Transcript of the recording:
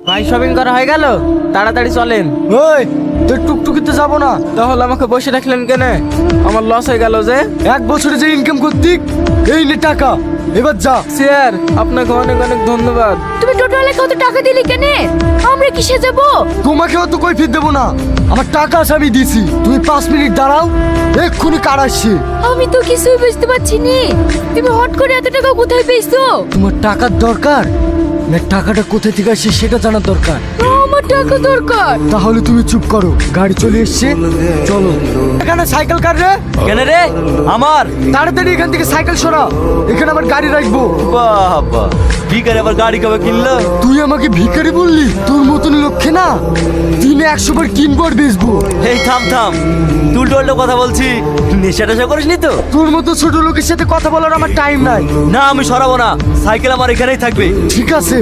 ভাই শপিং করা হয়ে গেল, তাড়াতাড়ি চলেন। ওই তোর টুকটুকিতে যাবো না। তাহলে আমাকে বসে রাখলেন কেন? আমার লস হয়ে গেল যে। 1 বছরে যে ইনকাম করতি এই নে টাকা, এবার যা। স্যার আপনাকে অনেক অনেক ধন্যবাদ। তুমি টোটালে কত টাকা দিলি কেনে? আমরা কিসে যাব? তোমাকে অত কৈফিয়ত দেবো না, আমার টাকা আছে আমি দিছি। তুমি 5 মিনিট দাঁড়াও, এক্ষুনি কার আসছে। আমি তো কিছুই বুঝতে পারছি নি। তুমি হট করে এত টাকা কোথায় পেয়েছো? তোমার টাকার দরকার না টাকাটা কোথা থেকে আসছে সেটা জানার দরকার। আমার টাকা দরকার। তাহলে তুমি চুপ করো, গাড়ি চলে এসছে, চলো। এখানে সাইকেল কার রে? কেন রে? আমার তাড়াতাড়ি এখান থেকে সাইকেল সরা, এখানে আমার গাড়ি রাখবো। বাবা, ভিখারি আবার গাড়ি কবে কিনলো? তুই আমাকে ভিখারি বললি? তোর মতন লক্ষ্যে না দিনে 100 বার কিনবো আর বেচবো। এই থাম থাম, তুলটো উল্টো কথা বলছি। নেশা টেশা করিস নি তো? তোর মতো ছোট লোকের সাথে কথা বলার আমার টাইম নাই। না, আমি সরাবো না, সাইকেল আমার এখানেই থাকবে। ঠিক আছে,